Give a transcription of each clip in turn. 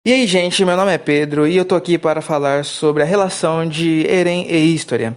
E aí, gente, meu nome é Pedro e eu tô aqui para falar sobre a relação de Eren e Historia.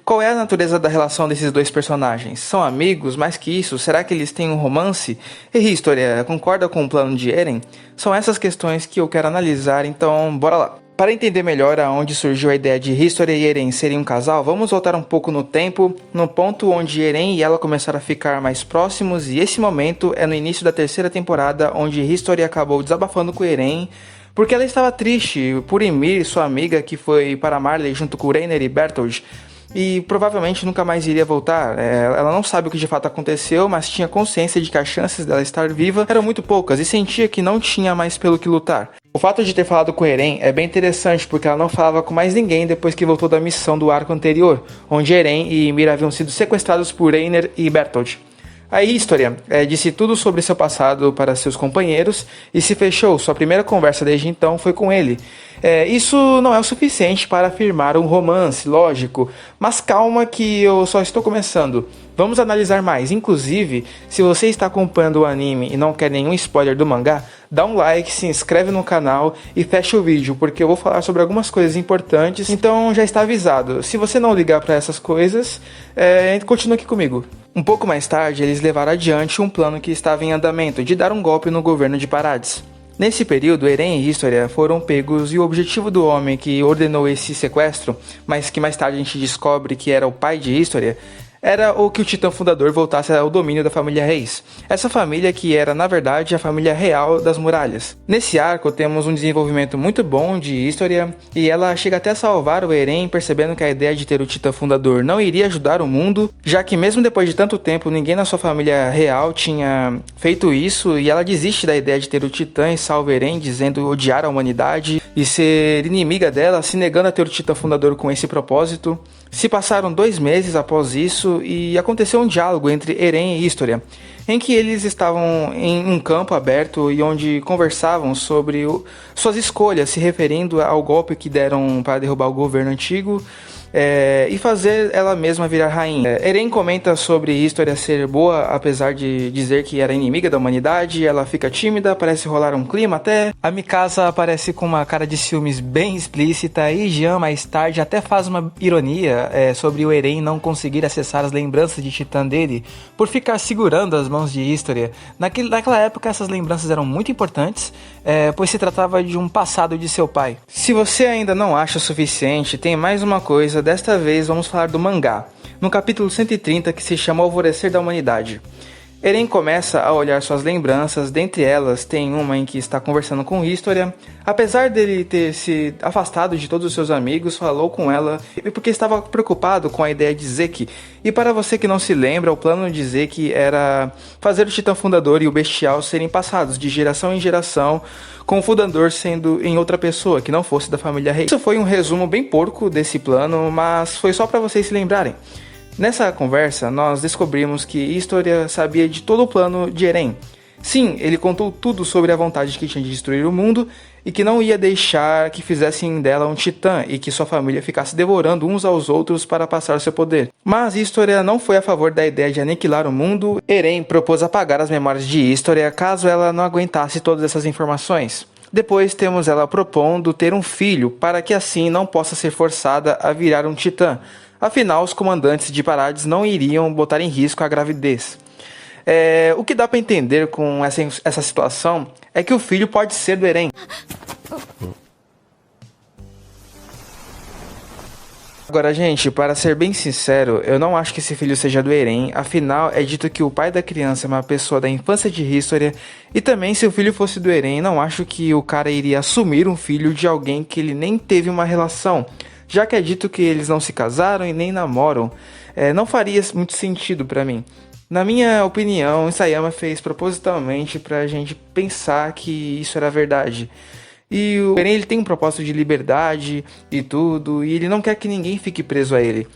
Qual é a natureza da relação desses dois personagens? São amigos? Mais que isso, será que eles têm um romance? E Historia concorda com o plano de Eren? São essas questões que eu quero analisar, então bora lá. Para entender melhor aonde surgiu a ideia de Historia e Eren serem um casal, vamos voltar um pouco no tempo, no ponto onde Eren e ela começaram a ficar mais próximos, e esse momento é no início da terceira temporada, onde Historia acabou desabafando com Eren, porque ela estava triste por Ymir, sua amiga, que foi para Marley junto com Reiner e Bertold, e provavelmente nunca mais iria voltar. Ela não sabe o que de fato aconteceu, mas tinha consciência de que as chances dela estar viva eram muito poucas e sentia que não tinha mais pelo que lutar. O fato de ter falado com Eren é bem interessante, porque ela não falava com mais ninguém depois que voltou da missão do arco anterior, onde Eren e Ymir haviam sido sequestrados por Reiner e Bertold. A Historia disse tudo sobre seu passado para seus companheiros e se fechou. Sua primeira conversa desde então foi com ele. Isso não é o suficiente para afirmar um romance, lógico, mas calma que eu só estou começando. Vamos analisar mais. Inclusive, se você está acompanhando o anime e não quer nenhum spoiler do mangá, dá um like, se inscreve no canal e fecha o vídeo, porque eu vou falar sobre algumas coisas importantes, então já está avisado. Se você não ligar para essas coisas, continue aqui comigo. Um pouco mais tarde, eles levaram adiante um plano que estava em andamento de dar um golpe no governo de Parades. Nesse período, Eren e Historia foram pegos e o objetivo do homem que ordenou esse sequestro, mas que mais tarde a gente descobre que era o pai de Historia, era o que o Titã Fundador voltasse ao domínio da família Reis. Essa família que era, na verdade, a família real das muralhas. Nesse arco temos um desenvolvimento muito bom de Historia, e ela chega até a salvar o Eren, percebendo que a ideia de ter o Titã Fundador não iria ajudar o mundo, já que mesmo depois de tanto tempo, ninguém na sua família real tinha feito isso, e ela desiste da ideia de ter o Titã e salva Eren, dizendo odiar a humanidade e ser inimiga dela, se negando a ter o Titã Fundador com esse propósito. Se passaram 2 meses após isso e aconteceu um diálogo entre Eren e Historia, em que eles estavam em um campo aberto e onde conversavam sobre suas escolhas, se referindo ao golpe que deram para derrubar o governo antigo e fazer ela mesma virar rainha. Eren comenta sobre Historia ser boa, apesar de dizer que era inimiga da humanidade. Ela fica tímida, parece rolar um clima até. A Mikasa aparece com uma cara de ciúmes bem explícita, e Jean mais tarde até faz uma ironia sobre o Eren não conseguir acessar as lembranças de Titã dele por ficar segurando as mãos de Historia. Naquela época essas lembranças eram muito importantes, pois se tratava de um passado de seu pai. Se você ainda não acha o suficiente, tem mais uma coisa. Desta vez vamos falar do mangá, no capítulo 130, que se chama Alvorecer da Humanidade. Eren começa a olhar suas lembranças, dentre elas tem uma em que está conversando com Historia. Apesar dele ter se afastado de todos os seus amigos, falou com ela porque estava preocupado com a ideia de Zeke. E para você que não se lembra, o plano de Zeke era fazer o Titã Fundador e o Bestial serem passados de geração em geração, com o Fundador sendo em outra pessoa, que não fosse da família Rei. Isso foi um resumo bem porco desse plano, mas foi só para vocês se lembrarem. Nessa conversa, nós descobrimos que Historia sabia de todo o plano de Eren. Sim, ele contou tudo sobre a vontade que tinha de destruir o mundo e que não ia deixar que fizessem dela um titã e que sua família ficasse devorando uns aos outros para passar seu poder. Mas Historia não foi a favor da ideia de aniquilar o mundo. Eren propôs apagar as memórias de Historia caso ela não aguentasse todas essas informações. Depois temos ela propondo ter um filho para que assim não possa ser forçada a virar um titã. Afinal, os comandantes de Parades não iriam botar em risco a gravidez. O que dá para entender com essa situação é que o filho pode ser do Eren. Agora, gente, para ser bem sincero, eu não acho que esse filho seja do Eren. Afinal, é dito que o pai da criança é uma pessoa da infância de Historia. E também, se o filho fosse do Eren, não acho que o cara iria assumir um filho de alguém que ele nem teve uma relação, já que é dito que eles não se casaram e nem namoram. Não faria muito sentido pra mim. Na minha opinião, Isayama fez propositalmente pra gente pensar que isso era verdade. E o Eren, ele tem um propósito de liberdade e tudo, e ele não quer que ninguém fique preso a ele.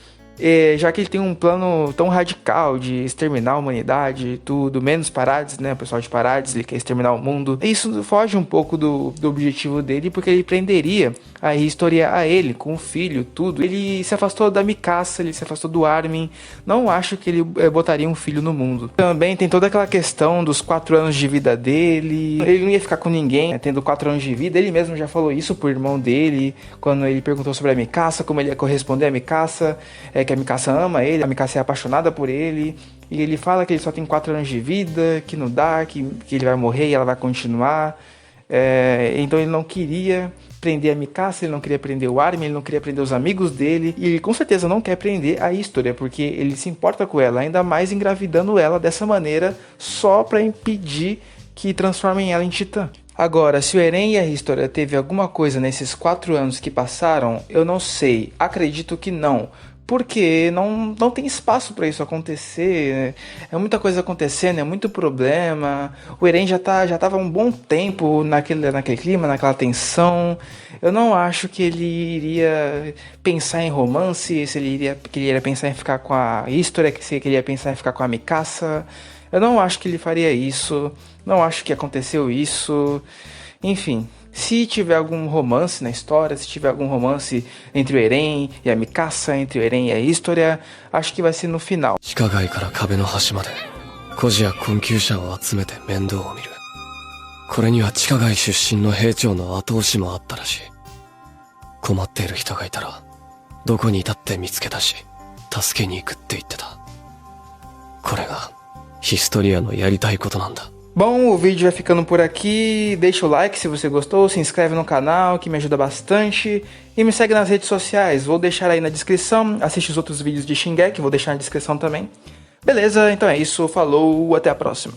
já que ele tem um plano tão radical de exterminar a humanidade e tudo, menos Parades, né, o pessoal de Parades, ele quer exterminar o mundo. Isso foge um pouco do objetivo dele, porque ele prenderia a History a ele, com o filho, tudo. Ele se afastou da Mikasa, ele se afastou do Armin, não acho que ele botaria um filho no mundo. Também tem toda aquela questão dos 4 anos de vida dele, ele não ia ficar com ninguém, né, tendo 4 anos de vida, ele mesmo já falou isso pro irmão dele, quando ele perguntou sobre a Mikasa, como ele ia corresponder a Mikasa, que a Mikasa ama ele, a Mikasa é apaixonada por ele, e ele fala que ele só tem 4 anos de vida, que não dá, que ele vai morrer e ela vai continuar. Então ele não queria prender a Mikasa, ele não queria prender o Armin, ele não queria prender os amigos dele, e ele com certeza não quer prender a History, porque ele se importa com ela, ainda mais engravidando ela dessa maneira, só para impedir que transformem ela em Titã. Agora, se o Eren e a History teve alguma coisa nesses 4 anos que passaram, eu não sei, acredito que não. Porque não tem espaço para isso acontecer, né? É muita coisa acontecendo, é muito problema. O Eren já tava um bom tempo naquele clima, naquela tensão. Eu não acho que ele iria pensar em romance, que ele iria pensar em ficar com a History, se ele iria pensar em ficar com a Mikasa. Eu não acho que ele faria isso, não acho que aconteceu isso. Enfim, se tiver algum romance na história, se tiver algum romance entre o Eren e a Mikasa, entre o Eren e a History, acho que vai ser no final. 地下街から壁の端まで孤児や困窮者を集めて面倒を見る。これには地下街出身の兵長の後押しもあったらしい。困っている人がいたらどこにいたって見つけたし助けに行くって言ってた。これがヒストリアのやりたいことなんだ。Bom, o vídeo vai ficando por aqui, deixa o like se você gostou, se inscreve no canal que me ajuda bastante e me segue nas redes sociais, vou deixar aí na descrição, assiste os outros vídeos de Shingeki, vou deixar na descrição também. Beleza, então é isso, falou, até a próxima.